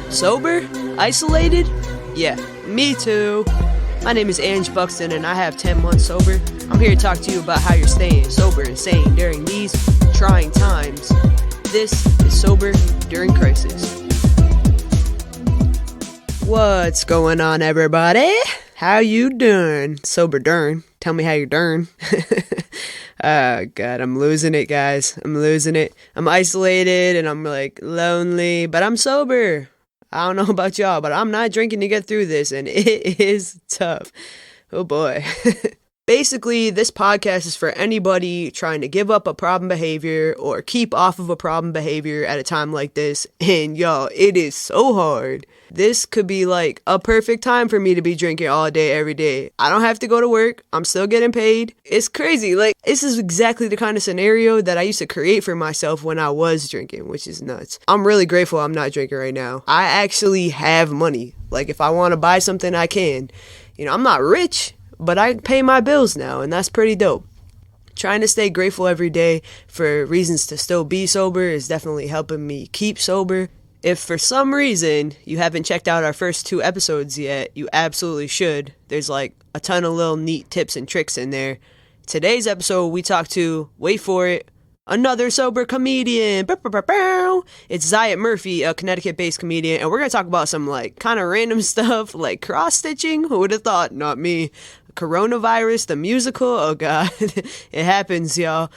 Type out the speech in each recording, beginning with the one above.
Sober? Isolated? Yeah, me too. My name is Ange Buxton and I have 10 months sober. I'm here to talk to you about how you're staying sober and sane during these trying times. This is Sober During Crisis. What's going on, everybody? How you doing? Sober during. Tell me how you're doing. Oh, God, I'm losing it, guys. I'm losing it. I'm isolated and I'm, lonely, but I'm sober. I don't know about y'all, but I'm not drinking to get through this, and it is tough. Oh, boy. Basically, this podcast is for anybody trying to give up a problem behavior or keep off of a problem behavior at a time like this. And y'all, it is so hard. This could be like a perfect time for me to be drinking all day, every day. I don't have to go to work. I'm still getting paid. It's crazy. This is exactly the kind of scenario that I used to create for myself when I was drinking, which is nuts. I'm really grateful I'm not drinking right now. I actually have money. If I want to buy something, I can. I'm not rich, but I pay my bills now, and that's pretty dope. Trying to stay grateful every day for reasons to still be sober is definitely helping me keep sober. If for some reason you haven't checked out our first 2 episodes yet, you absolutely should. There's a ton of little neat tips and tricks in there. Today's episode, we talk to, wait for it, another sober comedian. It's Zayitt Murphy, a Connecticut-based comedian, and we're going to talk about some kind of random stuff like cross-stitching. Who would have thought? Not me. Coronavirus, the musical. Oh, God. It happens, y'all.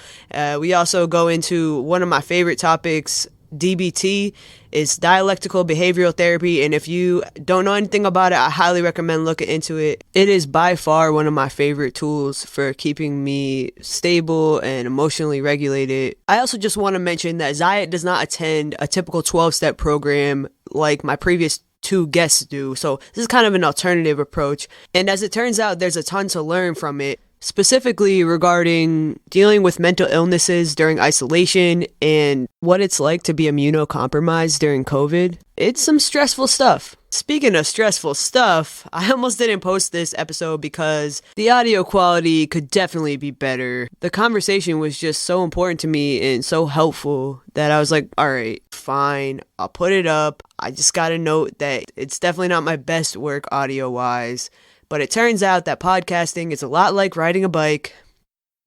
We also go into one of my favorite topics, DBT. It's Dialectical Behavioral Therapy, and if you don't know anything about it, I highly recommend looking into it. It is by far one of my favorite tools for keeping me stable and emotionally regulated. I also just want to mention that Zayitt does not attend a typical 12-step program like my previous 2 guests do, so this is kind of an alternative approach, and as it turns out, there's a ton to learn from it. Specifically regarding dealing with mental illnesses during isolation and what it's like to be immunocompromised during COVID. It's some stressful stuff. Speaking of stressful stuff, I almost didn't post this episode because the audio quality could definitely be better. The conversation was just so important to me and so helpful that I was like, all right, fine, I'll put it up. I just got to note that it's definitely not my best work audio-wise. But it turns out that podcasting is a lot like riding a bike.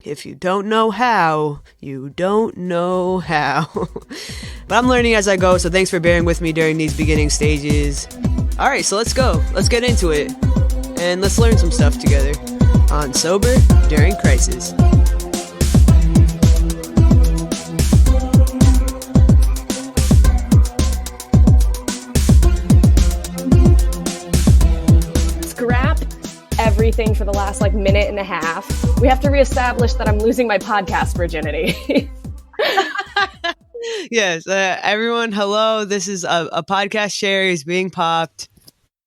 If you don't know how, you don't know how. But I'm learning as I go, so thanks for bearing with me during these beginning stages. All right, so let's go. Let's get into it. And let's learn some stuff together on Sober During Crisis. Everything for the last minute and a half. We have to reestablish that I'm losing my podcast virginity. Yes, everyone, hello. This is a podcast share is being popped.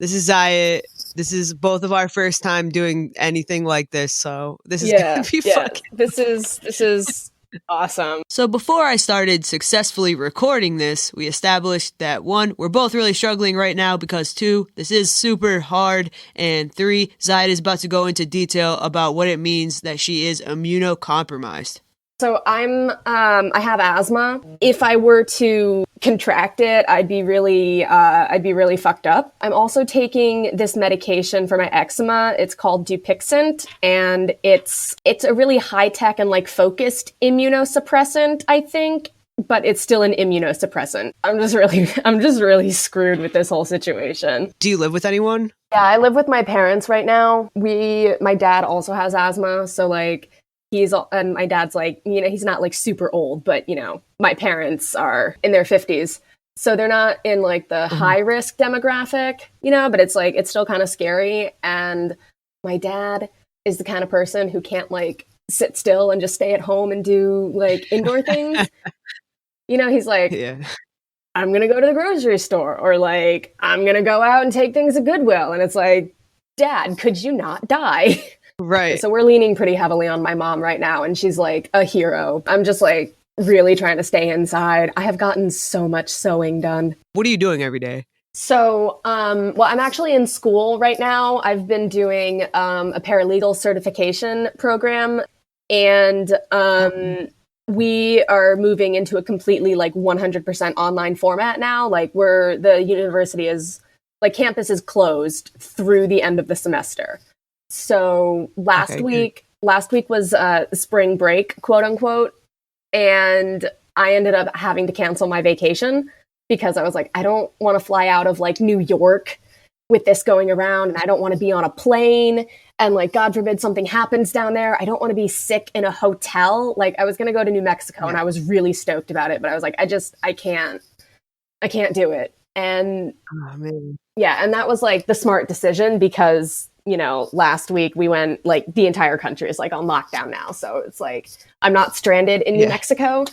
This is Zayitt. This is both of our first time doing anything like this, so this is gonna be fucking. This is awesome. So before I started successfully recording this, we established that 1, we're both really struggling right now because 2, this is super hard, and 3, Zayitt is about to go into detail about what it means that she is immunocompromised. So I have asthma. If I were to contract it, I'd be really fucked up. I'm also taking this medication for my eczema. It's called Dupixent, and it's a really high-tech and focused immunosuppressant, I think, but it's still an immunosuppressant. I'm just really screwed with this whole situation. Do you live with anyone? Yeah, I live with my parents right now. My dad also has asthma, so and my dad's he's not super old, but my parents are in their 50s. So they're not in the high risk demographic, but it's still kind of scary. And my dad is the kind of person who can't sit still and just stay at home and do indoor things. He's I'm going to go to the grocery store, or I'm going to go out and take things at Goodwill. And it's Dad, could you not die? Right. So we're leaning pretty heavily on my mom right now, and she's a hero. I'm just really trying to stay inside. I have gotten so much sewing done. What are you doing every day? So, well, I'm actually in school right now. I've been doing a paralegal certification program, and we are moving into a completely like 100% online format now. Like the university is like campus is closed through the end of the semester. So last week was spring break, quote unquote. And I ended up having to cancel my vacation because I was like, I don't want to fly out of like New York with this going around, and I don't want to be on a plane, and like God forbid something happens down there. I don't want to be sick in a hotel. Like I was going to go to New Mexico and I was really stoked about it, but I was like, I can't do it. And yeah, and that was like the smart decision because, you know, last week we went like the entire country is like on lockdown now. So it's like, I'm not stranded in New Mexico,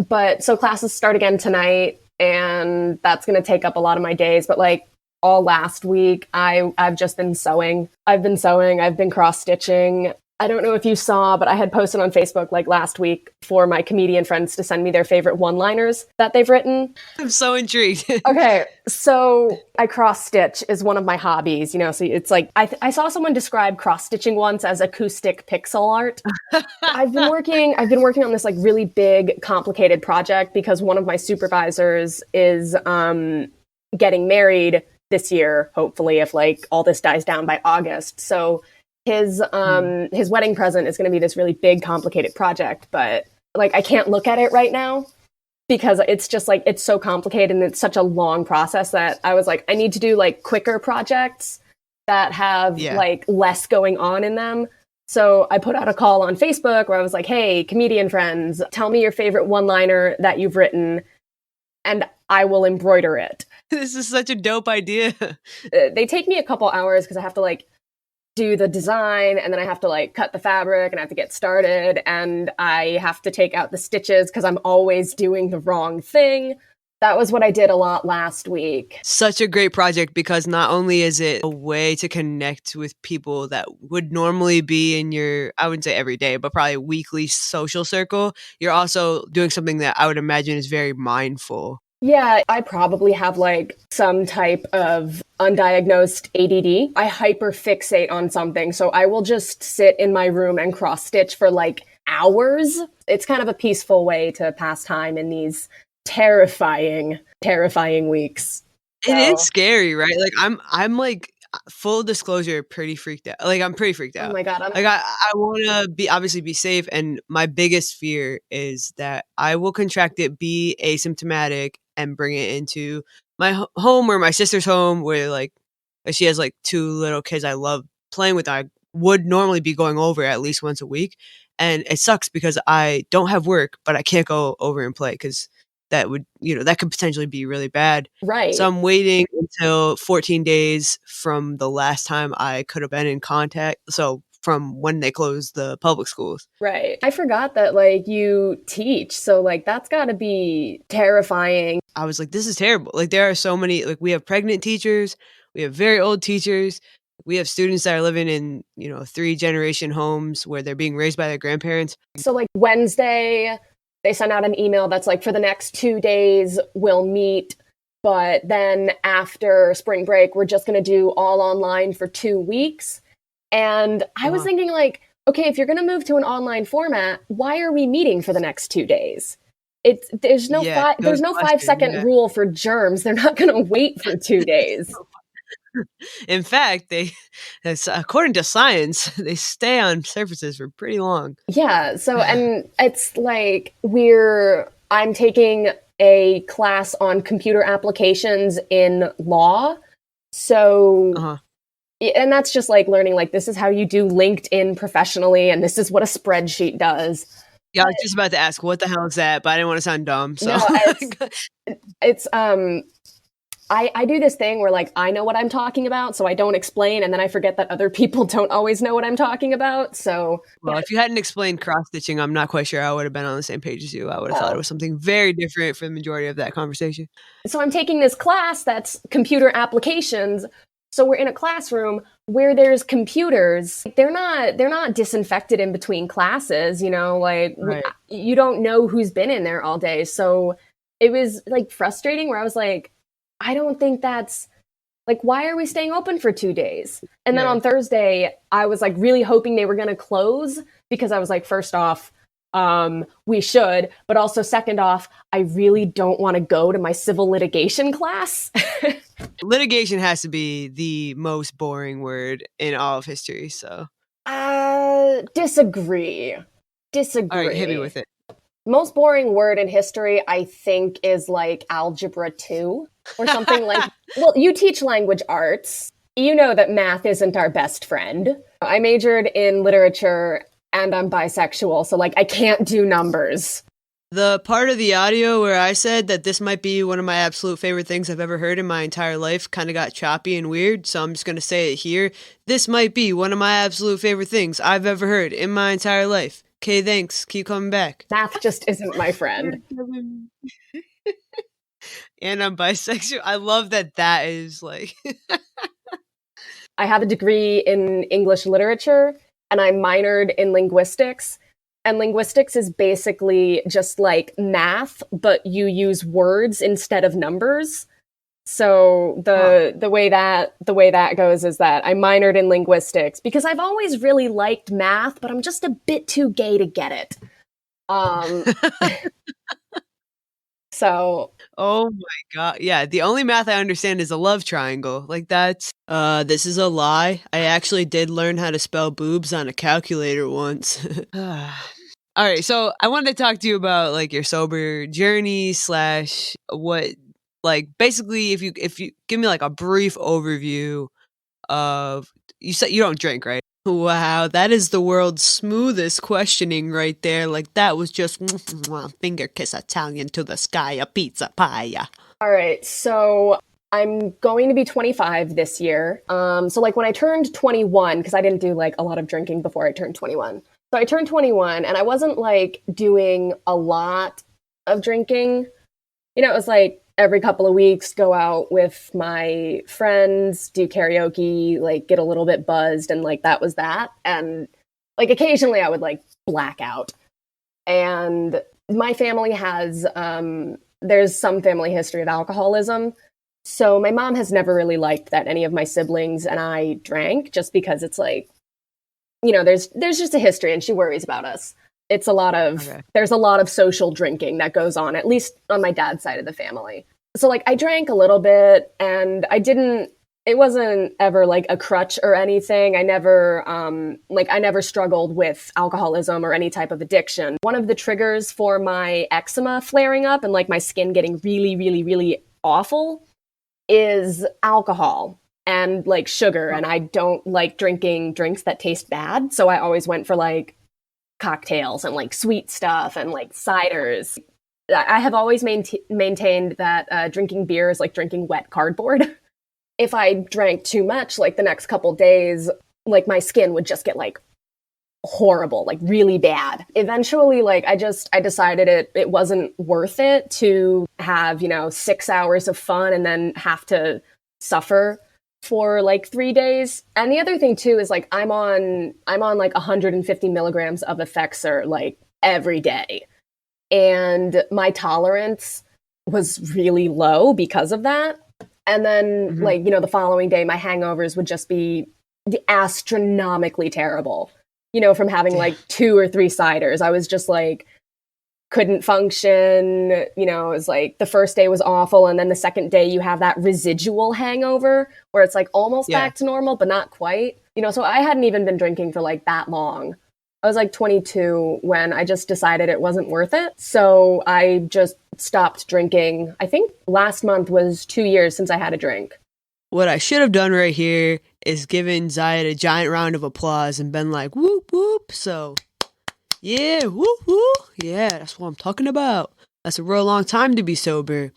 but so classes start again tonight and that's going to take up a lot of my days. But like, all last week, I've just been sewing. I've been cross-stitching. I don't know if you saw, but I had posted on Facebook like last week for my comedian friends to send me their favorite one-liners that they've written. I'm so intrigued. Okay, so I cross-stitch is one of my hobbies, you know, so it's like, I saw someone describe cross-stitching once as acoustic pixel art. I've been working on this like really big, complicated project because one of my supervisors is getting married this year, hopefully, if like all this dies down by August. So his wedding present is going to be this really big, complicated project, but like I can't look at it right now because it's just like it's so complicated and it's such a long process that I was like, I need to do like quicker projects that have like less going on in them. So I put out a call on Facebook where I was like, hey, comedian friends, tell me your favorite one-liner that you've written and I will embroider it. This is such a dope idea. They take me a couple hours because I have to like do the design and then I have to like cut the fabric and I have to get started and I have to take out the stitches because I'm always doing the wrong thing. That was what I did a lot last week. Such a great project because not only is it a way to connect with people that would normally be in your, I wouldn't say every day, but probably weekly social circle, you're also doing something that I would imagine is very mindful. Yeah, I probably have like some type of undiagnosed ADD. I hyperfixate on something, so I will just sit in my room and cross stitch for like hours. It's kind of a peaceful way to pass time in these terrifying weeks. It is scary, right? Like I'm like full disclosure, pretty freaked out. Like I'm pretty freaked out. Oh my God. I want to obviously be safe. And my biggest fear is that I will contract it, be asymptomatic and bring it into my home or my sister's home where like she has like 2 little kids I love playing with. I would normally be going over at least once a week. And it sucks because I don't have work, but I can't go over and play because that would, that could potentially be really bad. Right. So I'm waiting until 14 days from the last time I could have been in contact. So from when they closed the public schools. Right. I forgot that like you teach. So like that's got to be terrifying. I was like, this is terrible. Like there are so many, like we have pregnant teachers, we have very old teachers. We have students that are living in, 3-generation homes where they're being raised by their grandparents. So like Wednesday, they sent out an email that's like, for the next 2 days, we'll meet. But then after spring break, we're just going to do all online for 2 weeks. And I was thinking like, okay, if you're going to move to an online format, why are we meeting for the next 2 days? There's no 5-second rule for germs. They're not going to wait for 2 days. In fact, according to science, they stay on surfaces for pretty long. Yeah. So, and it's like I'm taking a class on computer applications in law. So, and that's just like learning, like, this is how you do LinkedIn professionally, and this is what a spreadsheet does. Yeah, I was just about to ask, what the hell is that? But I didn't want to sound dumb. So no, it's I do this thing where like I know what I'm talking about, so I don't explain, and then I forget that other people don't always know what I'm talking about. So, well, if you hadn't explained cross-stitching, I'm not quite sure I would have been on the same page as you. I would have thought it was something very different for the majority of that conversation. So I'm taking this class that's computer applications. So we're in a classroom where there's computers. They're not disinfected in between classes, like right. You don't know who's been in there all day. So it was like frustrating where I was like, I don't think that's like, why are we staying open for 2 days? And then on Thursday, I was like really hoping they were going to close because I was like, first off, We should, but also second off, I really don't want to go to my civil litigation class. Litigation has to be the most boring word in all of history, so. Disagree. All right, hit me with it. Most boring word in history, I think, is like algebra 2 or something like. Well, you teach language arts. You know that math isn't our best friend. I majored in literature and I'm bisexual, so like I can't do numbers. The part of the audio where I said that this might be one of my absolute favorite things I've ever heard in my entire life kind of got choppy and weird, so I'm just going to say it here. This might be one of my absolute favorite things I've ever heard in my entire life. Okay, thanks. Keep coming back. Math just isn't my friend. And I'm bisexual. I love that is like... I have a degree in English literature, and I minored in linguistics. And linguistics is basically just like math, but you use words instead of numbers. So the way that goes is that I minored in linguistics because I've always really liked math, but I'm just a bit too gay to get it. So. Oh my god. Yeah, the only math I understand is a love triangle. Like that's this is a lie. I actually did learn how to spell boobs on a calculator once. All right, so I wanted to talk to you about like your sober journey / what, like basically if you give me like a brief overview of, you said you don't drink, right? Wow, that is the world's smoothest questioning right there. Like that was just finger kiss Italian to the sky, a pizza pie. All right, so I'm going to be 25 this year. So like when I turned 21, because I didn't do like a lot of drinking before I turned 21. So I turned 21 and I wasn't like doing a lot of drinking. You know, it was like every couple of weeks, go out with my friends, do karaoke, like get a little bit buzzed, and like that was that. And like occasionally I would like black out. And my family has, there's some family history of alcoholism. So my mom has never really liked that any of my siblings and I drank, just because it's like, you know, there's just a history and she worries about us. It's a lot of, There's a lot of social drinking that goes on, at least on my dad's side of the family. So like I drank a little bit and it wasn't ever like a crutch or anything. I never struggled with alcoholism or any type of addiction. One of the triggers for my eczema flaring up and like my skin getting really, really, really awful is alcohol and like sugar. And I don't like drinking drinks that taste bad. So I always went for like cocktails and like sweet stuff and like ciders. I have always maintained that drinking beer is like drinking wet cardboard. If I drank too much, like the next couple days, like my skin would just get like horrible, like really bad. Eventually, like I decided it wasn't worth it to have, 6 hours of fun and then have to suffer for like 3 days. And the other thing too is like I'm on like 150 milligrams of Effexor like every day. And my tolerance was really low because of that. And then like, the following day, my hangovers would just be astronomically terrible. From having like 2 or 3 ciders, I was just like, couldn't function. It was like the first day was awful. And then the second day you have that residual hangover where it's like almost back to normal, but not quite. So I hadn't even been drinking for like that long. I was like 22 when I just decided it wasn't worth it. So I just stopped drinking. I think last month was 2 years since I had a drink. What I should have done right here is given Zayitt a giant round of applause and been like, whoop, whoop. So, yeah, whoop, whoop. Yeah, that's what I'm talking about. That's a real long time to be sober.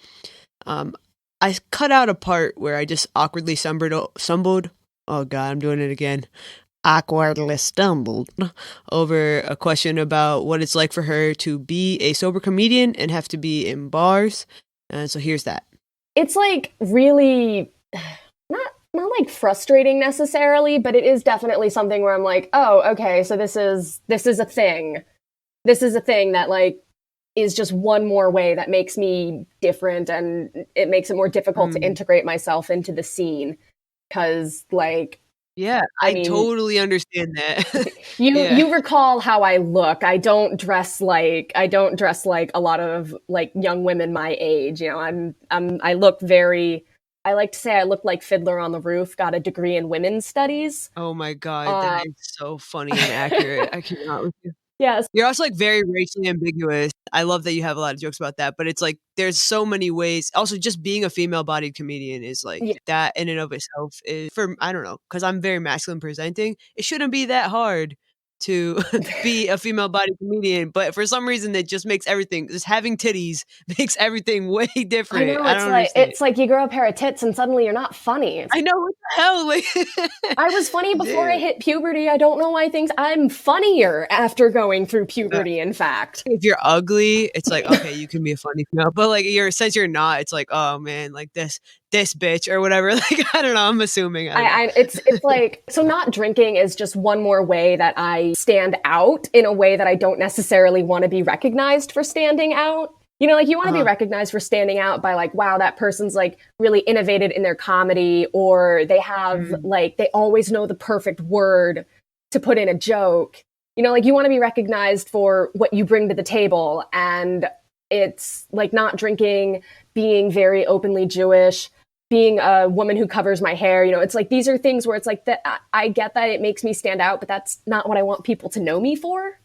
I cut out a part where I just awkwardly stumbled. Oh, God, I'm doing it again. Awkwardly stumbled over a question about what it's like for her to be a sober comedian and have to be in bars. And so here's that. It's like really not like frustrating necessarily, but it is definitely something where I'm like, oh, okay, so this is a thing. This is a thing that like is just one more way that makes me different, and it makes it more difficult to integrate myself into the scene. 'Cause like Yeah, I I mean, totally understand that. you Yeah. you recall how I look. I don't dress like a lot of like young women my age. You know, I look very. I like to say I look like Fiddler on the Roof. Got a degree in women's studies. Oh my god, that Uh, is so funny and accurate. I cannot with you. yes, You're also, like, very racially ambiguous. I love that you have a lot of jokes about that, but it's like, there's so many ways also, just being a female-bodied comedian is, like yeah. that in and of itself is for I don't know, because 'cause I'm very masculine presenting, it shouldn't be that hard to be a female-bodied comedian, but for some reason, it just makes everything just having titties makes everything way I different. know I it's don't like understand. it's like you grow a pair of tits and suddenly you're not funny. I know, what the hell? Like I was funny before I Dude. hit puberty. I don't know why things. I'm funnier after going through puberty. In fact, If you're ugly, it's like, okay, you can be a funny female, but, like, you're since you're not, it's like, "Oh, man, like, this bitch," or whatever, like, I don't know, I'm assuming, I don't know. it's like so. Not drinking is just one more way that I stand out in a way that I don't necessarily want to be recognized for standing out. You know, like you want to be Uh-huh. recognized for standing out by like, wow, that person's like really innovated in their comedy, or they have Mm, like they always know the perfect word to put in a joke. You know, like you want to be recognized for what you bring to the table, and it's like not drinking, being very openly Jewish, being a woman who covers my hair. You know, it's like these are things where it's like that. I get that it makes me stand out, but that's not what I want people to know me for.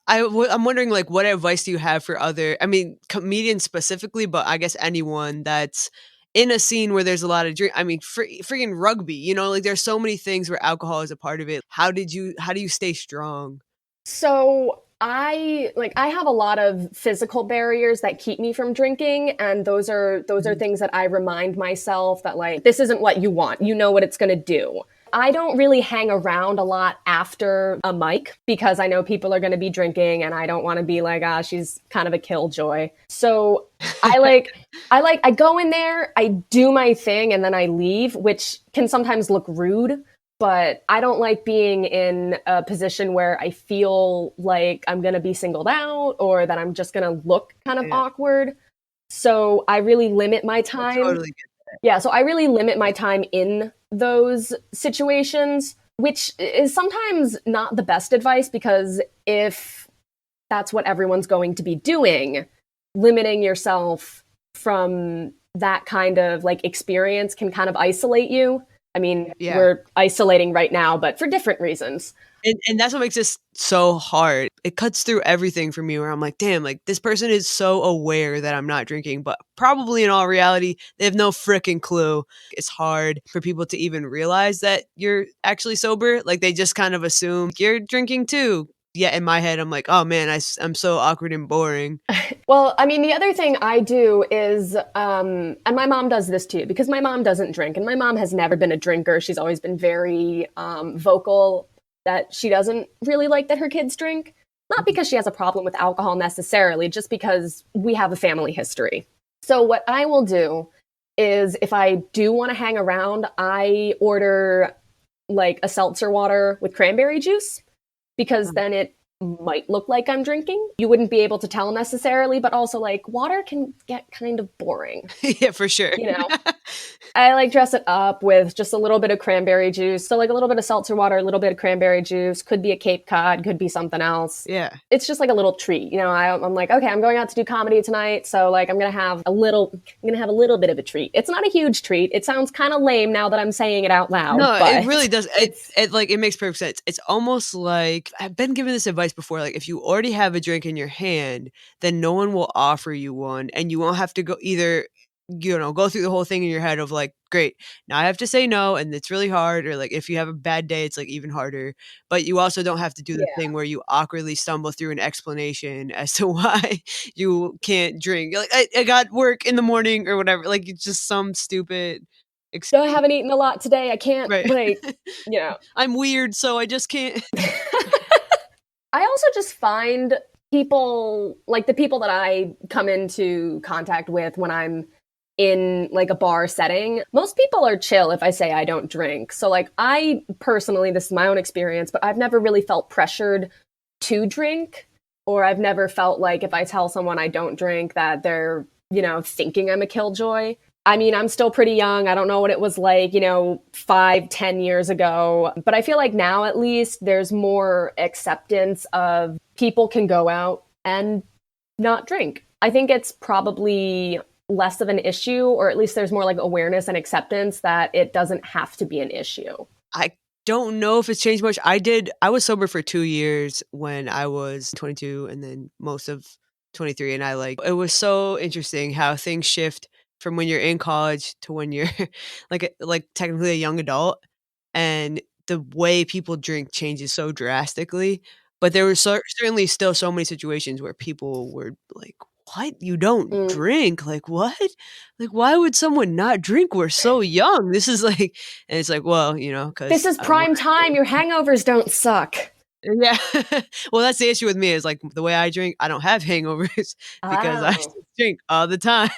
I'm wondering, like, what advice do you have for other I mean, comedians specifically, but I guess anyone that's in a scene where there's a lot of drink I mean, freaking rugby, you know, like, there's so many things where alcohol is a part of it. How do you stay strong? So I have a lot of physical barriers that keep me from drinking, and those are Mhm. things that I remind myself that like this isn't what you want. You know what it's going to do. I don't really hang around a lot after a mic because I know people are going to be drinking and I don't want to be like, ah, she's kind of a killjoy. So I like I go in there, I do my thing and then I leave, which can sometimes look rude, but I don't like being in a position where I feel like I'm going to be singled out or that I'm just going to look kind of Yeah, awkward. So I really limit my I time. totally get Yeah, so I really limit my it. time in those situations, which is sometimes not the best advice because if that's what everyone's going to be doing, limiting yourself from that kind of like experience can kind of isolate you. I mean, Yeah. we're isolating right now, but for different reasons. And that's what makes this so hard. It cuts through everything for me where I'm like, "Damn, like, this person is so aware that I'm not drinking," but probably in all reality, they have no fricking clue. It's hard for people to even realize that you're actually sober, like, they just kind of assume you're drinking too. Yeah, in my head, I'm like, "Oh, man, I'm so awkward and boring." Well, I mean, the other thing I do is, and my mom does this too, because my mom doesn't drink, and my mom has never been a drinker. She's always been very vocal that she doesn't really like that her kids drink. Not Mhm. because she has a problem with alcohol necessarily, just because we have a family history. So, what I will do is if I do want to hang around, I order like a seltzer water with cranberry juice because then it might look like I'm drinking. You wouldn't be able to tell necessarily, but also like water can get kind of boring, Yeah, for sure. you know? I like dress it up with just a little bit of cranberry juice. So like a little bit of seltzer water, a little bit of cranberry juice, could be a Cape Cod, could be something else. Yeah. It's just like a little treat, you know. I'm like, okay, I'm going out to do comedy tonight, so like I'm gonna have a little bit of a treat. It's not a huge treat. It sounds kind of lame now that I'm saying it out loud, No, it really but does. it's Like, it makes perfect sense. It's almost like I've been given this advice before, like, if you already have a drink in your hand, then no one will offer you one, and you won't have to go either, you know, go through the whole thing in your head of like, "Great, now I have to say no, and it's really hard," or, like, if you have a bad day, it's, like, even harder, but you also don't have to do the yeah. thing where you awkwardly stumble through an explanation as to why you can't drink. You're like, "I got work in the morning," or whatever, like, it's just some stupid So I excuse. haven't eaten a lot today. I can't Right. like, you know. I'm weird, so I just can't. I also just find people like the people that I come into contact with when I'm in like a bar setting. Most people are chill if I say I don't drink. So like I personally, this is my own experience, but I've never really felt pressured to drink, or I've never felt like if I tell someone I don't drink that they're, you know, thinking I'm a killjoy. I mean, I'm still pretty young. I don't know what it was like, 5, 10 years ago. But I feel like now, at least, there's more acceptance of people can go out and not drink. I think it's probably less of an issue, or at least there's more like awareness and acceptance that it doesn't have to be an issue. I don't know if it's changed much. I was sober for 2 years when I was 22 and then most of 23. And it was so interesting how things shift from when you're in college to when you're like technically a young adult. And the way people drink changes so drastically. But there were certainly still so many situations where people were like, what? You don't drink? Like, what? Like, why would someone not drink? We're so young. This is like, and it's like, well, because this is prime time. Your hangovers don't suck. Yeah. Well, that's the issue with me is like the way I drink, I don't have hangovers because I drink all the time.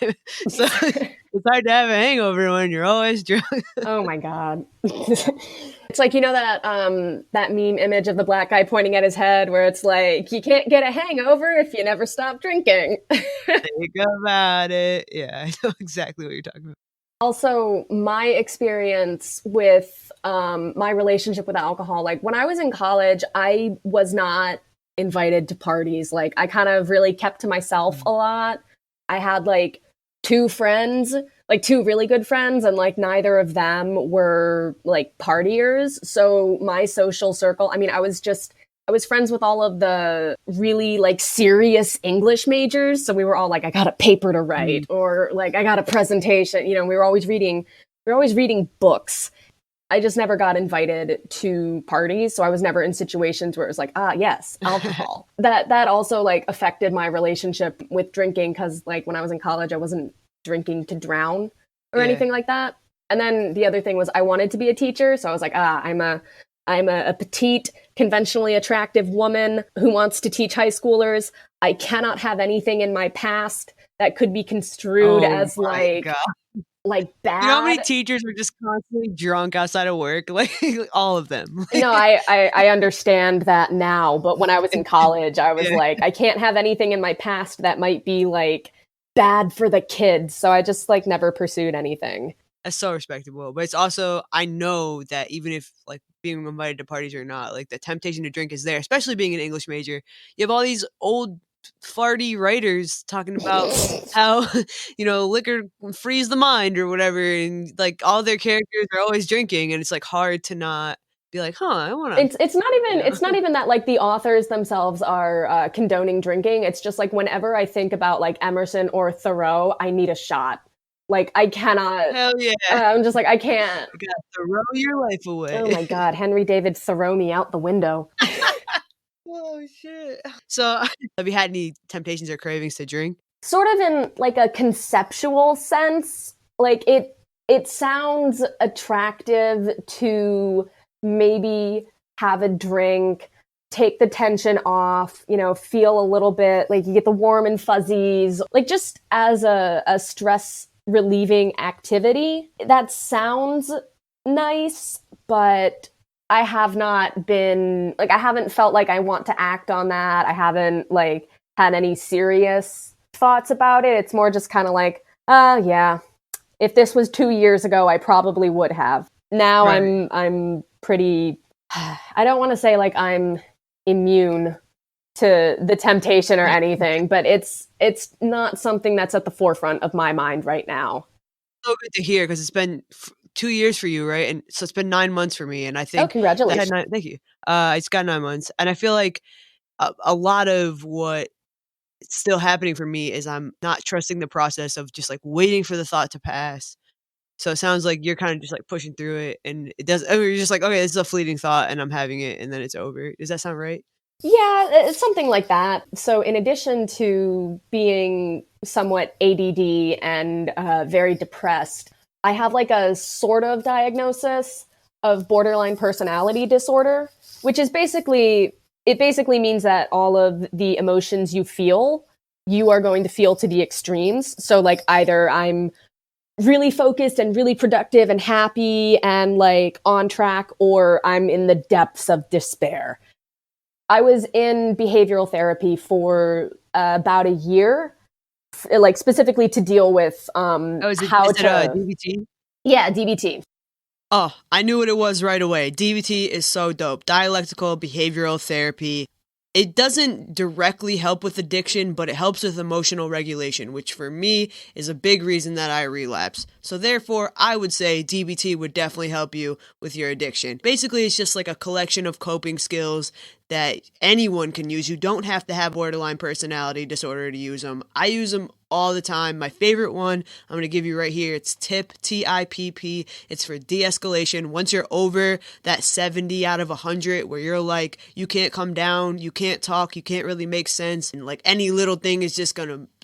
So it's hard to have a hangover when you're always drunk. Oh my God. It's like, that meme image of the black guy pointing at his head where it's like, you can't get a hangover if you never stop drinking. Think about it. Yeah, I know exactly what you're talking about. Also, my experience with my relationship with alcohol, like when I was in college, I was not invited to parties. Like I kind of really kept to myself a lot. I had like 2 friends, like 2 really good friends, and like neither of them were like partiers. So my social circle, I mean, I was friends with all of the really like serious English majors. So we were all like, I got a paper to write or like I got a presentation. We were always reading books. I just never got invited to parties. So I was never in situations where it was like, yes, alcohol. That also like affected my relationship with drinking. Cause like when I was in college, I wasn't drinking to drown or anything like that. And then the other thing was I wanted to be a teacher. So I was like, I'm a petite, conventionally attractive woman who wants to teach high schoolers. I cannot have anything in my past that could be construed as like bad. You know how many teachers were just constantly drunk outside of work? Like all of them. No, I understand that now. But when I was in college, I was like, I can't have anything in my past that might be like bad for the kids. So I just like never pursued anything. That's so respectable. But it's also, I know that even if like being invited to parties or not, like the temptation to drink is there, especially being an English major. You have all these old farty writers talking about how, liquor frees the mind or whatever. And like all their characters are always drinking. And it's like hard to not be like, I want to. It's not even that like the authors themselves are condoning drinking. It's just like whenever I think about like Emerson or Thoreau, I need a shot. Like, I cannot. Hell yeah. I'm just like, I can't. You gotta throw your life away. Oh my God. Henry David Thoreau me out the window. Oh, shit. So, have you had any temptations or cravings to drink? Sort of in like a conceptual sense. Like, it sounds attractive to maybe have a drink, take the tension off, feel a little bit like you get the warm and fuzzies, like just as a stress relieving activity. That sounds nice, but I have not been like, I haven't felt like I want to act on that. I haven't like had any serious thoughts about it. It's more just kind of like, yeah, if this was 2 years ago, I probably would have. Now right. I'm pretty, I don't want to say like I'm immune to the temptation or anything, but it's not something that's at the forefront of my mind right now. So good to hear, because it's been 2 years for you, right? And so it's been 9 months for me, and I think congratulations. Thank you. It's got 9 months, and I feel like a lot of what is still happening for me is I'm not trusting the process of just like waiting for the thought to pass. So it sounds like you're kind of just like pushing through it, and it does. You're just like, okay, this is a fleeting thought, and I'm having it, and then it's over. Does that sound right? Yeah, it's something like that. So in addition to being somewhat ADD and very depressed, I have like a sort of diagnosis of borderline personality disorder, which is basically means that all of the emotions you feel, you are going to feel to the extremes. So like either I'm really focused and really productive and happy and like on track, or I'm in the depths of despair. I was in behavioral therapy for about a year like specifically to deal with Is it DBT? Yeah, DBT. Oh, I knew what it was right away. DBT is so dope. Dialectical Behavioral Therapy. It doesn't directly help with addiction, but it helps with emotional regulation, which for me is a big reason that I relapse. So therefore, I would say DBT would definitely help you with your addiction. Basically, it's just like a collection of coping skills that anyone can use. You don't have to have borderline personality disorder to use them. I use them all the time. My favorite one, I'm going to give you right here. It's TIPP, T-I-P-P. It's for de-escalation. Once you're over that 70 out of 100 where you're like, you can't come down, you can't talk, you can't really make sense, and like any little thing is just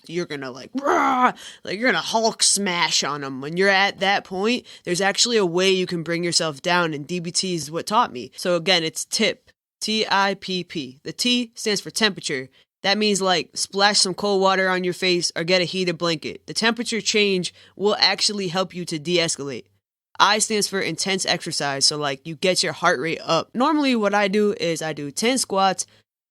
you're gonna like, rah, like you're gonna Hulk smash on them. When you're at that point, there's actually a way you can bring yourself down, and DBT is what taught me. So again, it's TIPP, T-I-P-P. The T stands for temperature. That means like splash some cold water on your face or get a heated blanket. The temperature change will actually help you to de-escalate. I stands for intense exercise, so like you get your heart rate up. Normally what I do is I do 10 squats,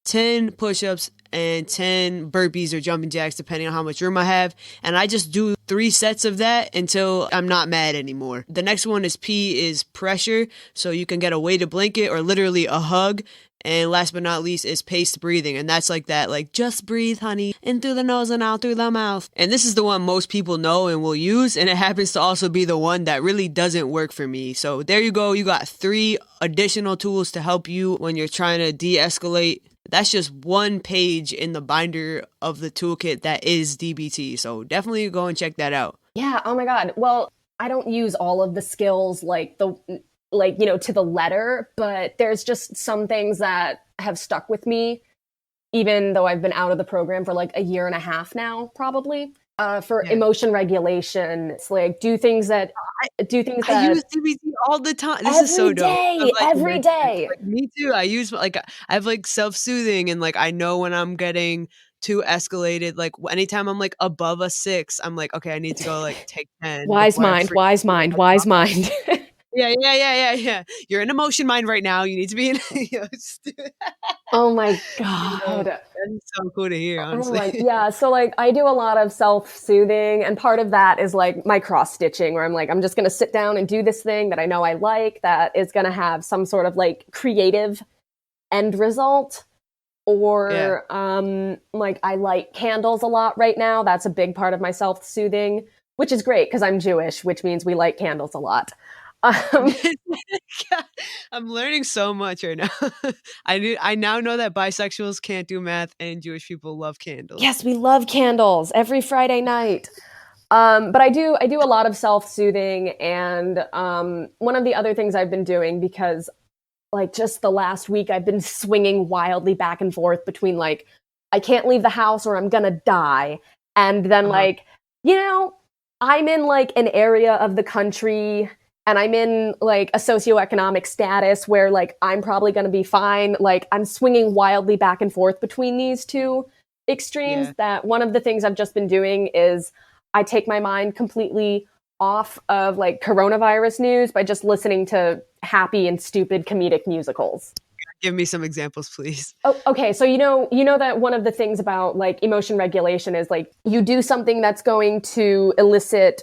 10 push-ups, and 10 burpees or jumping jacks depending on how much room I have, and I just do 3 sets of that until I'm not mad anymore. The next one is P is pressure, so you can get a weighted blanket or literally a hug. And last but not least is paced breathing. And that's like that, like, just breathe, honey, in through the nose and out through the mouth. And this is the one most people know and will use. And it happens to also be the one that really doesn't work for me. So there you go. You got 3 additional tools to help you when you're trying to de-escalate. That's just one page in the binder of the toolkit that is DBT. So definitely go and check that out. Yeah. Oh my God. Well, I don't use all of the skills to the letter, but there's just some things that have stuck with me, even though I've been out of the program for like a year and a half now, probably. Emotion regulation, it's like do things that I use DBT all the time. This is so dope. Every day. Like, me too. I use I have like self-soothing, and like I know when I'm getting too escalated. Like anytime I'm like above a 6, I'm like, okay, I need to go like take 10. Wise mind. Yeah. You're in emotion mind right now. You need to be in. Oh my God. That's so cool to hear, honestly. Yeah. So like I do a lot of self-soothing, and part of that is like my cross stitching, where I'm like, I'm just going to sit down and do this thing that I know I like, that is going to have some sort of like creative end result. Or like I light candles a lot right now. That's a big part of my self-soothing, which is great because I'm Jewish, which means we light candles a lot. I'm learning so much right now. I now know that bisexuals can't do math and Jewish people love candles. Yes, we love candles every Friday night. But I do a lot of self-soothing, and one of the other things I've been doing, because like just the last week I've been swinging wildly back and forth between like I can't leave the house or I'm gonna die, and then like I'm in like an area of the country, and I'm in like a socioeconomic status where like I'm probably going to be fine. Like I'm swinging wildly back and forth between these two extremes. That one of the things I've just been doing is I take my mind completely off of like coronavirus news by just listening to happy and stupid comedic musicals. Give me some examples, please. Oh, okay. So you know that one of the things about like emotion regulation is like you do something that's going to elicit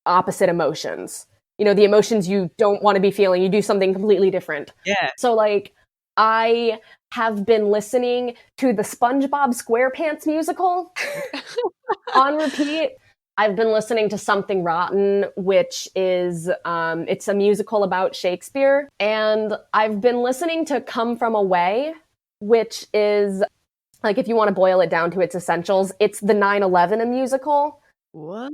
opposite emotions. The emotions you don't want to be feeling, you do something completely different. Yeah. So like I have been listening to the SpongeBob SquarePants musical on repeat. I've been listening to Something Rotten, which is it's a musical about Shakespeare. And I've been listening to Come From Away, which is like, if you want to boil it down to its essentials, it's the 9/11 musical. What?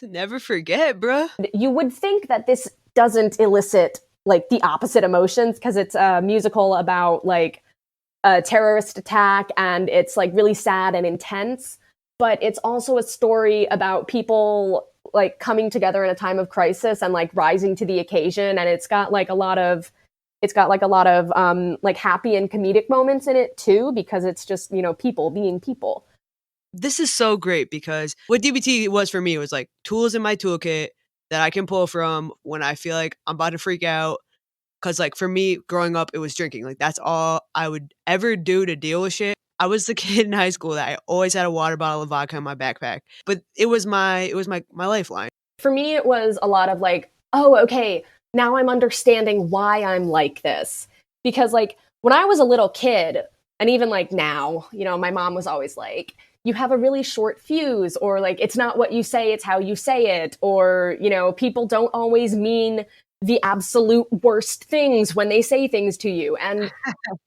Never forget, bruh. You would think that this doesn't elicit like the opposite emotions because it's a musical about like a terrorist attack, and it's like really sad and intense. But it's also a story about people like coming together in a time of crisis and like rising to the occasion. And it's got like a lot of like happy and comedic moments in it too, because it's just, people being people. This is so great, because what DBT was for me was like tools in my toolkit that I can pull from when I feel like I'm about to freak out. Because like for me growing up, it was drinking. Like that's all I would ever do to deal with shit. I was the kid in high school that I always had a water bottle of vodka in my backpack, but it was my lifeline. For me, it was a lot of like, oh, okay, now I'm understanding why I'm like this. Because like when I was a little kid, and even like now, you know, my mom was always like, you have a really short fuse, or like, it's not what you say, it's how you say it. Or, you know, people don't always mean the absolute worst things when they say things to you. And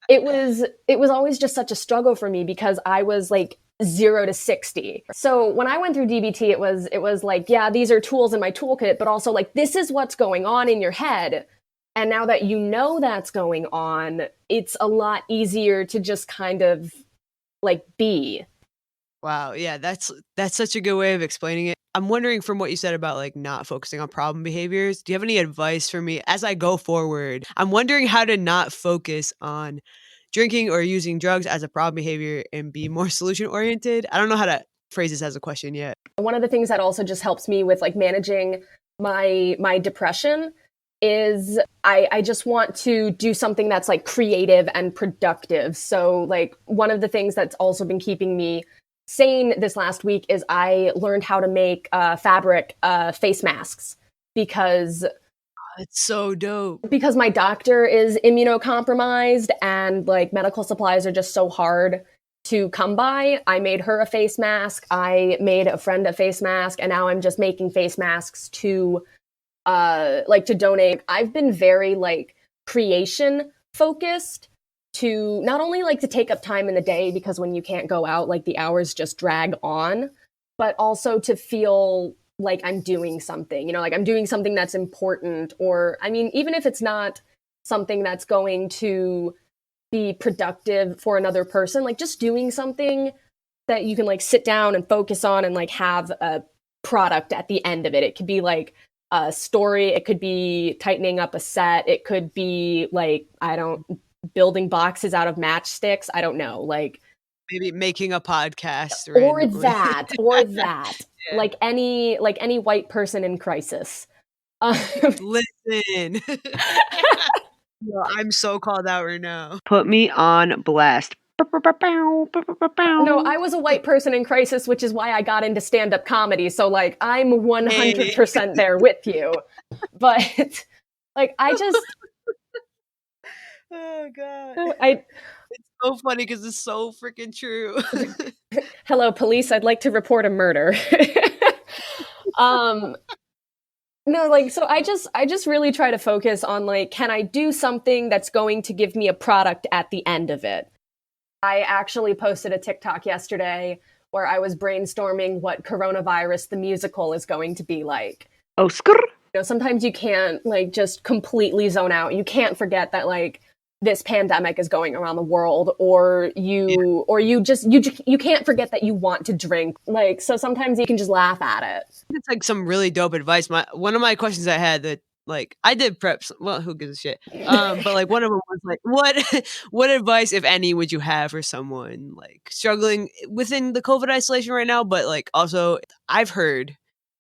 it was always just such a struggle for me because I was like 0 to 60. So when I went through DBT, it was like, yeah, these are tools in my toolkit, but also like, this is what's going on in your head. And now that you know that's going on, it's a lot easier to just kind of like be. Wow, yeah, that's such a good way of explaining it. I'm wondering from what you said about like not focusing on problem behaviors, do you have any advice for me as I go forward? I'm wondering how to not focus on drinking or using drugs as a problem behavior and be more solution oriented. I don't know how to phrase this as a question yet. One of the things that also just helps me with like managing my depression is I just want to do something that's like creative and productive. So like one of the things that's also been keeping me sane this last week is I learned how to make fabric face masks because It's so dope. because my doctor is immunocompromised and like medical supplies are just so hard to come by. I made her a face mask. I made a friend a face mask, and now I'm just making face masks to to donate. I've been very like creation focused to not only like to take up time in the day because when you can't go out, like the hours just drag on, but also to feel like I'm doing something, you know, like I'm doing something that's important. Or, I mean, even if it's not something that's going to be productive for another person, like just doing something that you can like sit down and focus on and like have a product at the end of it. It could be like a story, it could be tightening up a set, it could be like, building boxes out of matchsticks. I don't know, like Maybe making a podcast or randomly. that, Yeah. like any white person in crisis. Listen. No, I'm so called out right now. Put me on blast. No, I was a white person in crisis, which is why I got into stand-up comedy. So like I'm 100% there with you. But like I just Oh god. It's so funny because it's so freaking true. Hello police, I'd like to report a murder. No, like so I just really try to focus on like, can I do something that's going to give me a product at the end of it? I actually posted a TikTok yesterday where I was brainstorming what Coronavirus the musical is going to be like. Oscar. You know, sometimes you can't like just completely zone out. You can't forget that like this pandemic is going around the world, or you can't forget that you want to drink. Like, so sometimes you can just laugh at it. It's like some really dope advice. One of my questions I had that like I did preps. Well, who gives a shit? But like one of them was like, what advice, if any, would you have for someone like struggling within the COVID isolation right now? But like also, I've heard,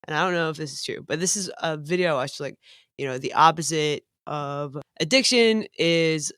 and I don't know if this is true, but this is a video I watched. Like, you know, the opposite of addiction is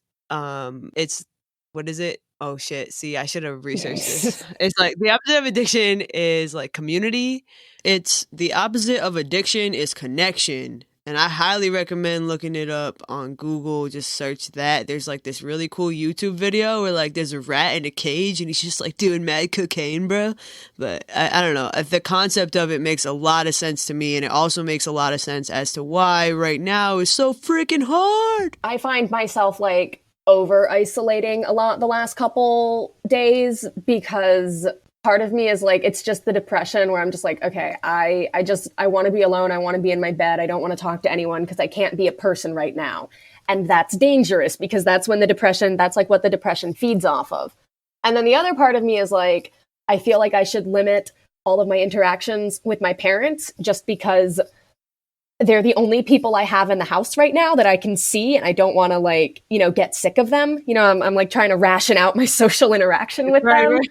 it's what is it? Oh shit. See, I should have researched this. It's like the opposite of addiction is like community. It's the opposite of addiction is connection. And I highly recommend looking it up on Google. Just search that. There's like this really cool YouTube video where like there's a rat in a cage and he's just like doing mad cocaine, bro. But I don't know. The concept of it makes a lot of sense to me. And it also makes a lot of sense as to why right now is so freaking hard. I find myself like over isolating a lot the last couple days because part of me is like, it's just the depression where I'm just like, okay, I want to be alone. I want to be in my bed. I don't want to talk to anyone because I can't be a person right now. And that's dangerous because that's when that's like what the depression feeds off of. And then the other part of me is like, I feel like I should limit all of my interactions with my parents just because they're the only people I have in the house right now that I can see, and I don't want to like, you know, get sick of them. You know, I'm like trying to ration out my social interaction with them. Right.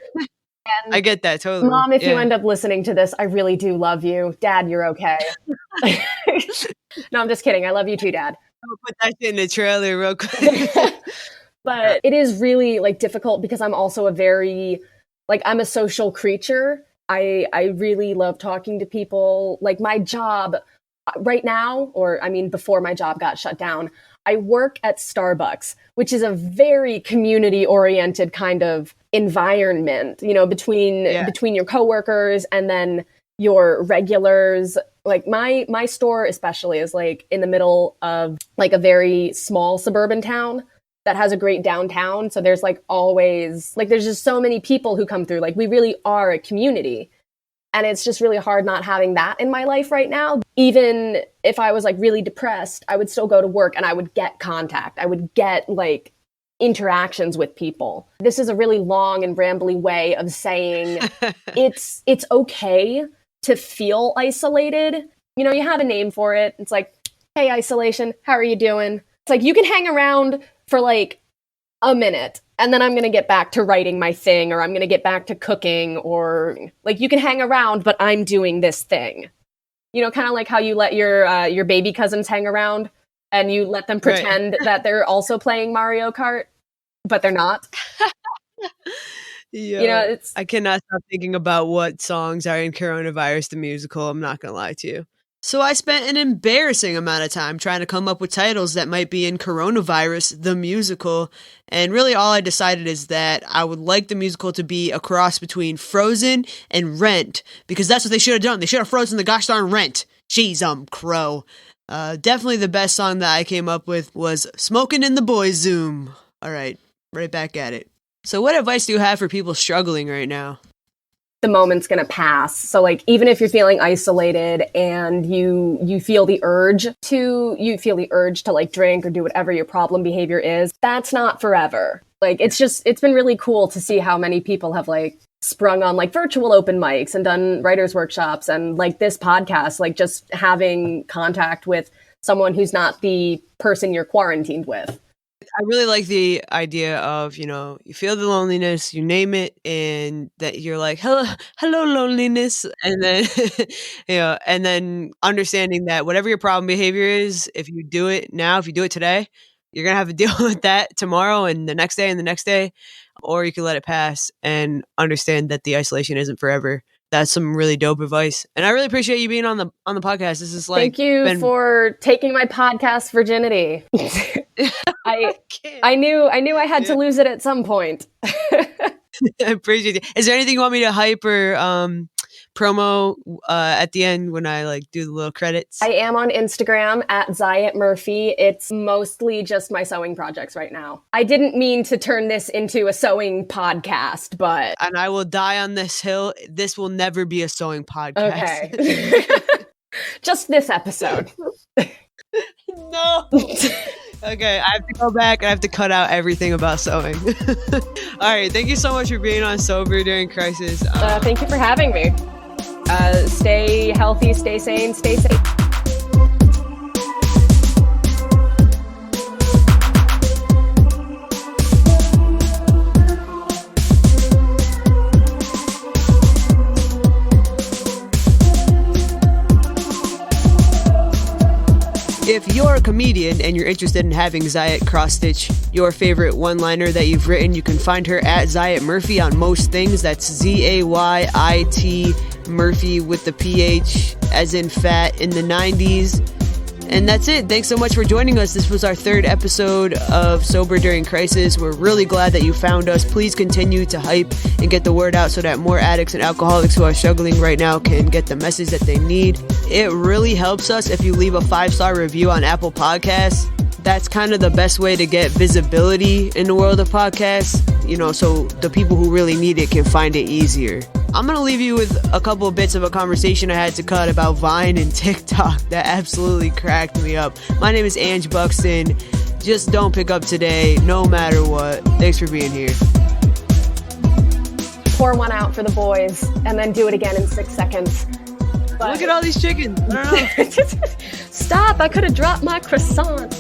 And I get that totally. Mom, if you end up listening to this, I really do love you. Dad, you're okay. No, I'm just kidding. I love you too, Dad. I'll put that shit in the trailer real quick. But it is really like difficult because I'm also a very, like, I'm a social creature. I really love talking to people. Like my job right now, or I mean, before my job got shut down, I work at Starbucks, which is a very community oriented kind of environment, you know, between your coworkers and then your regulars. Like my store especially is like in the middle of like a very small suburban town that has a great downtown. So there's like always, like there's just so many people who come through. Like we really are a community. And it's just really hard not having that in my life right now. Even if I was like really depressed, I would still go to work and I would get contact. I would get like interactions with people. This is a really long and rambly way of saying it's okay to feel isolated. You know, you have a name for it. It's like, hey, isolation, how are you doing? It's like you can hang around for like a minute and then I'm going to get back to writing my thing, or I'm going to get back to cooking, or like you can hang around, but I'm doing this thing. You know, kind of like how you let your baby cousins hang around and you let them pretend that they're also playing Mario Kart, but they're not. Yo, you know, I cannot stop thinking about what songs are in Coronavirus the Musical. I'm not going to lie to you. So I spent an embarrassing amount of time trying to come up with titles that might be in Coronavirus the Musical. And really all I decided is that I would like the musical to be a cross between Frozen and Rent, because that's what they should have done. They should have frozen the gosh darn Rent. Jeez, Crow. Definitely the best song that I came up with was Smokin' in the Boys Zoom. All right, right back at it. So what advice do you have for people struggling right now? The moment's going to pass. So like, even if you're feeling isolated and you feel the urge to like drink or do whatever your problem behavior is, that's not forever. Like, it's been really cool to see how many people have like sprung on like virtual open mics and done writers workshops, and like this podcast, like just having contact with someone who's not the person you're quarantined with. I really like the idea of, you know, you feel the loneliness, you name it, and that you're like, hello, loneliness. And then, you know, and then understanding that whatever your problem behavior is, if you do it now, if you do it today, you're going to have to deal with that tomorrow and the next day and the next day, or you can let it pass and understand that the isolation isn't forever. That's some really dope advice. And I really appreciate you being on the podcast. This is like, thank you for taking my podcast virginity. I knew I had to lose it at some point. I appreciate it. Is there anything you want me to hype or promo at the end when I like do the little credits? I am on Instagram at Zayitt Murphy. It's mostly just my sewing projects right now. I didn't mean to turn this into a sewing podcast, but... And I will die on this hill. This will never be a sewing podcast. Okay. Just this episode. No. Okay, I have to go back and I have to cut out everything about sewing. All right, thank you so much for being on Sober During Crisis. Thank you for having me. Stay healthy, stay sane, stay safe. If you're a comedian and you're interested in having Zayitt cross-stitch your favorite one-liner that you've written, you can find her at Zayitt Murphy on most things. That's Zayitt Murphy with the PH as in fat in the 90s. And that's it. Thanks so much for joining us. This was our third episode of Sober During Crisis. We're really glad that you found us. Please continue to hype and get the word out so that more addicts and alcoholics who are struggling right now can get the message that they need. It really helps us if you leave a 5-star review on Apple Podcasts. That's kind of the best way to get visibility in the world of podcasts, you know, so the people who really need it can find it easier. I'm going to leave you with a couple of bits of a conversation I had to cut about Vine and TikTok that absolutely cracked me up. My name is Ange Buxton. Just don't pick up today, no matter what. Thanks for being here. Pour one out for the boys and then do it again in 6 seconds. But... Look at all these chickens. I don't know. Stop, I could have dropped my croissant.